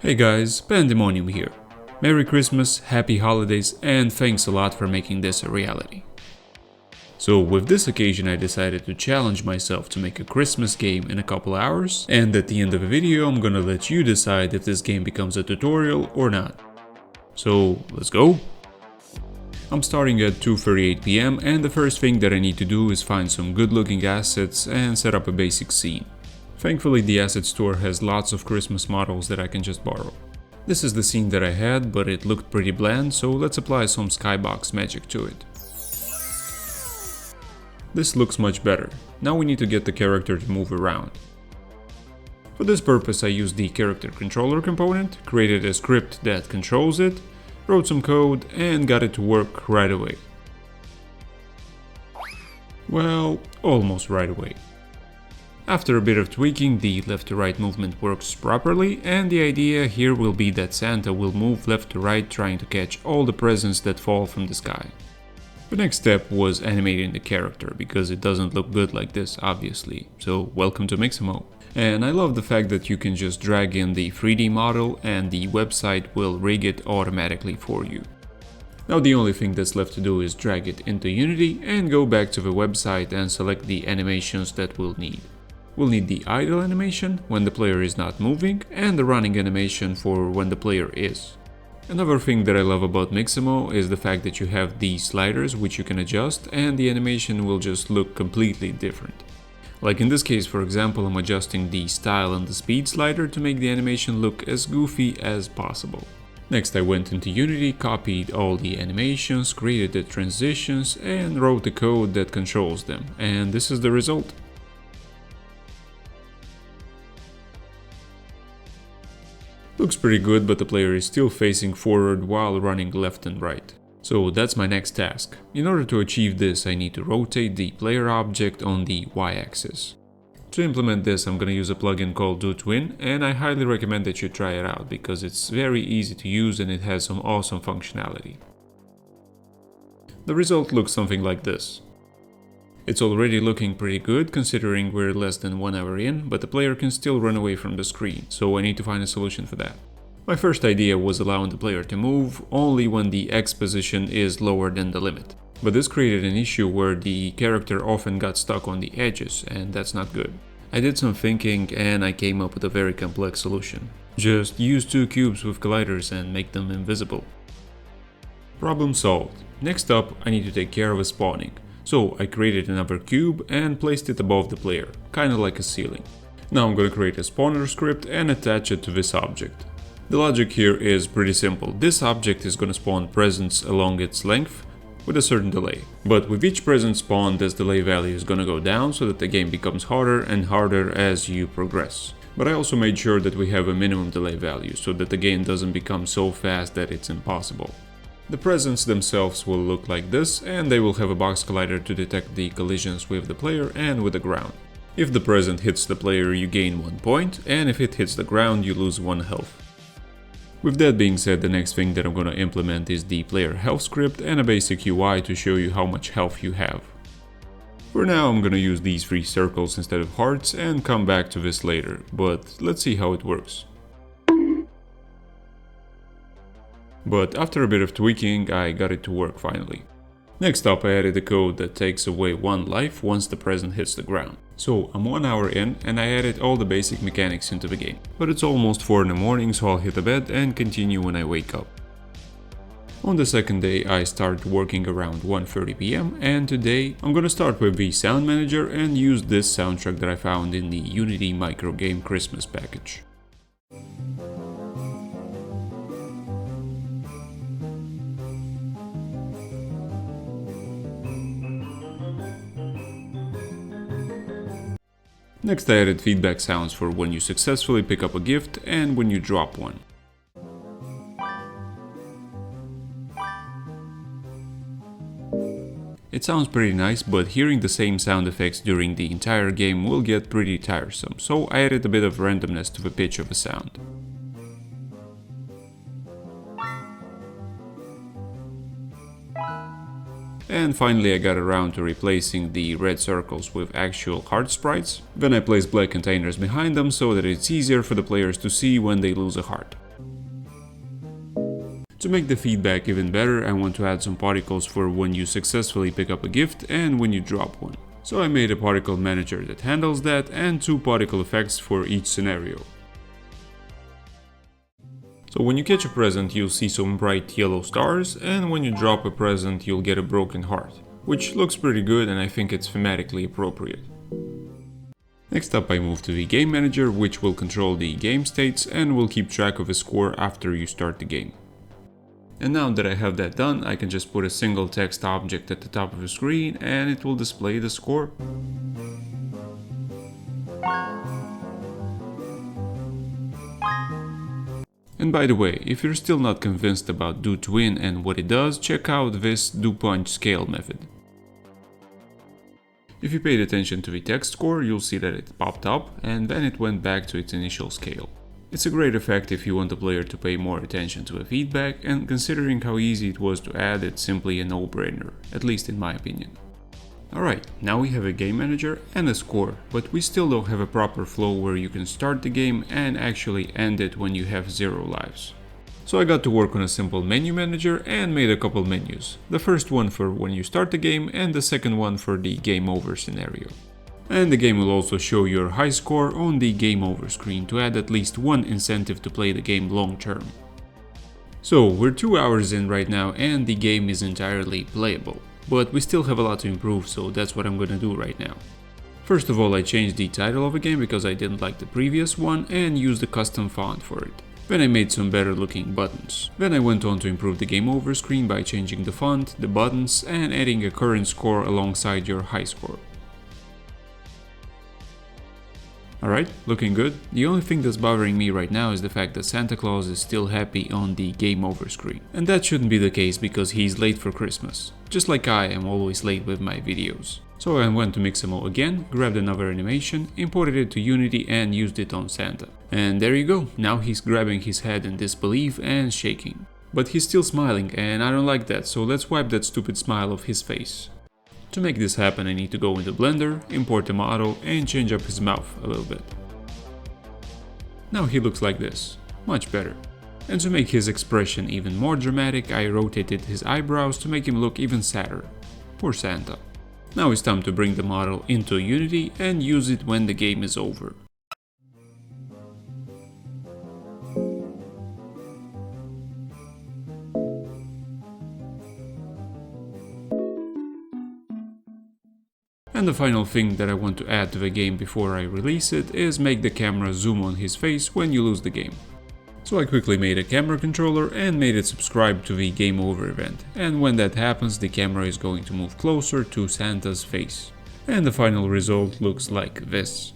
Hey guys, Pandemonium here. Merry Christmas, Happy Holidays, and thanks a lot for making this a reality. So with this occasion I decided to challenge myself to make a Christmas game in a couple hours, and at the end of the video I'm gonna let you decide if this game becomes a tutorial or not. So let's go! I'm starting at 2:38 PM and the first thing that I need to do is find some good looking assets and set up a basic scene. Thankfully the asset store has lots of Christmas models that I can just borrow. This is the scene that I had, but it looked pretty bland, so let's apply some skybox magic to it. This looks much better. Now we need to get the character to move around. For this purpose I used the character controller component, created a script that controls it, wrote some code and got it to work right away. Well, almost right away. After a bit of tweaking, the left to right movement works properly, and the idea here will be that Santa will move left to right trying to catch all the presents that fall from the sky. The next step was animating the character, because it doesn't look good like this obviously, so welcome to Mixamo. And I love the fact that you can just drag in the 3D model and the website will rig it automatically for you. Now the only thing that's left to do is drag it into Unity and go back to the website and select the animations that we'll need. We'll need the idle animation when the player is not moving and the running animation for when the player is. Another thing that I love about Mixamo is the fact that you have these sliders which you can adjust and the animation will just look completely different. Like in this case, for example, I'm adjusting the style and the speed slider to make the animation look as goofy as possible. Next I went into Unity, copied all the animations, created the transitions and wrote the code that controls them, and this is the result. Looks pretty good, but the player is still facing forward while running left and right. So that's my next task. In order to achieve this, I need to rotate the player object on the y-axis. To implement this, I'm gonna use a plugin called DoTwin, and I highly recommend that you try it out because it's very easy to use and it has some awesome functionality. The result looks something like this. It's already looking pretty good considering we're less than 1 hour in, but the player can still run away from the screen, so I need to find a solution for that. My first idea was allowing the player to move only when the X position is lower than the limit. But this created an issue where the character often got stuck on the edges, and that's not good. I did some thinking and I came up with a very complex solution. Just use 2 cubes with colliders and make them invisible. Problem solved. Next up, I need to take care of a spawning. So I created another cube and placed it above the player, kinda like a ceiling. Now I'm gonna create a spawner script and attach it to this object. The logic here is pretty simple. This object is gonna spawn presents along its length with a certain delay. But with each present spawned, this delay value is gonna go down so that the game becomes harder and harder as you progress. But I also made sure that we have a minimum delay value so that the game doesn't become so fast that it's impossible. The presents themselves will look like this, and they will have a box collider to detect the collisions with the player and with the ground. If the present hits the player, you gain 1 point, and if it hits the ground, you lose 1 health. With that being said, the next thing that I'm gonna implement is the player health script and a basic UI to show you how much health you have. For now, I'm gonna use these 3 circles instead of hearts and come back to this later, but let's see how it works. But after a bit of tweaking, I got it to work finally. Next up, I added a code that takes away 1 life once the present hits the ground. So I'm 1 hour in and I added all the basic mechanics into the game. But it's almost 4 in the morning, so I'll hit the bed and continue when I wake up. On the second day, I started working around 1:30 PM, and today I'm gonna start with the sound manager and use this soundtrack that I found in the Unity micro game Christmas package. Next I added feedback sounds for when you successfully pick up a gift and when you drop one. It sounds pretty nice, but hearing the same sound effects during the entire game will get pretty tiresome, so I added a bit of randomness to the pitch of a sound. And finally I got around to replacing the red circles with actual heart sprites. Then I placed black containers behind them so that it's easier for the players to see when they lose a heart. To make the feedback even better, I want to add some particles for when you successfully pick up a gift and when you drop one. So I made a particle manager that handles that and 2 particle effects for each scenario. So when you catch a present, you'll see some bright yellow stars, and when you drop a present, you'll get a broken heart, which looks pretty good and I think it's thematically appropriate. Next up I move to the game manager, which will control the game states and will keep track of a score after you start the game. And now that I have that done, I can just put a single text object at the top of the screen and it will display the score. And by the way, if you're still not convinced about do to win and what it does, check out this do punch scale method. If you paid attention to the text score, you'll see that it popped up and then it went back to its initial scale. It's a great effect if you want the player to pay more attention to the feedback, and considering how easy it was to add, it's simply a no-brainer, at least in my opinion. Alright, now we have a game manager and a score, but we still don't have a proper flow where you can start the game and actually end it when you have 0 lives. So I got to work on a simple menu manager and made a couple menus. The first one for when you start the game and the second one for the game over scenario. And the game will also show your high score on the game over screen to add at least one incentive to play the game long term. So we're 2 hours in right now and the game is entirely playable, but we still have a lot to improve, so that's what I'm gonna do right now. First of all, I changed the title of the game because I didn't like the previous one and used a custom font for it. Then I made some better looking buttons. Then I went on to improve the game over screen by changing the font, the buttons and adding a current score alongside your high score. Alright, looking good. The only thing that's bothering me right now is the fact that Santa Claus is still happy on the game over screen. And that shouldn't be the case because he's late for Christmas. Just like I am always late with my videos. So I went to Mixamo again, grabbed another animation, imported it to Unity and used it on Santa. And there you go, now he's grabbing his head in disbelief and shaking. But he's still smiling and I don't like that, so let's wipe that stupid smile off his face. To make this happen, I need to go into Blender, import the model and change up his mouth a little bit. Now he looks like this, much better. And to make his expression even more dramatic, I rotated his eyebrows to make him look even sadder. Poor Santa. Now it's time to bring the model into Unity and use it when the game is over. And the final thing that I want to add to the game before I release it is make the camera zoom on his face when you lose the game. So I quickly made a camera controller and made it subscribe to the game over event, and when that happens the camera is going to move closer to Santa's face. And the final result looks like this.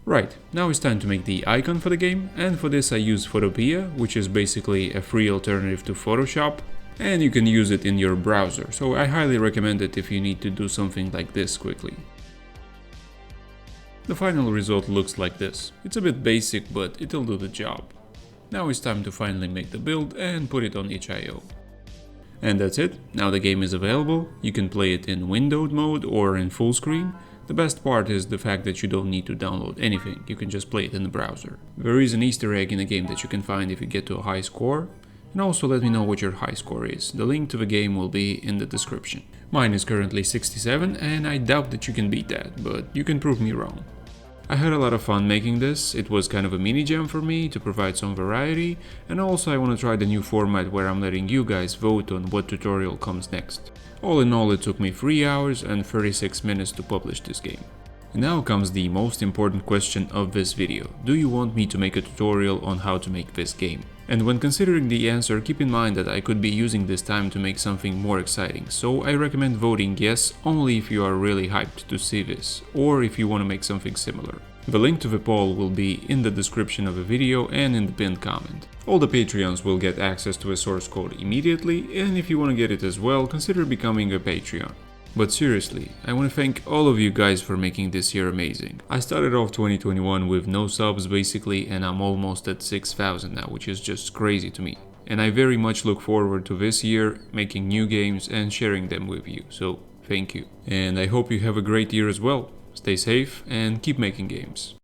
Right, now it's time to make the icon for the game, and for this I use Photopea, which is basically a free alternative to Photoshop, and you can use it in your browser, so I highly recommend it if you need to do something like this quickly. The final result looks like this. It's a bit basic, but it'll do the job. Now it's time to finally make the build and put it on itch.io. And that's it, now the game is available, you can play it in windowed mode or in full screen. The best part is the fact that you don't need to download anything, you can just play it in the browser. There is an Easter egg in the game that you can find if you get to a high score. And also let me know what your high score is, the link to the game will be in the description. Mine is currently 67 and I doubt that you can beat that, but you can prove me wrong. I had a lot of fun making this, it was kind of a mini jam for me to provide some variety, and also I want to try the new format where I'm letting you guys vote on what tutorial comes next. All in all, it took me 3 hours and 36 minutes to publish this game. And now comes the most important question of this video. Do you want me to make a tutorial on how to make this game? And when considering the answer, keep in mind that I could be using this time to make something more exciting, so I recommend voting yes only if you are really hyped to see this, or if you want to make something similar. The link to the poll will be in the description of the video and in the pinned comment. All the Patreons will get access to a source code immediately, and if you want to get it as well, consider becoming a Patreon. But seriously, I want to thank all of you guys for making this year amazing. I started off 2021 with no subs basically, and I'm almost at 6,000 now, which is just crazy to me. And I very much look forward to this year, making new games and sharing them with you, so thank you. And I hope you have a great year as well. stay safe, and keep making games.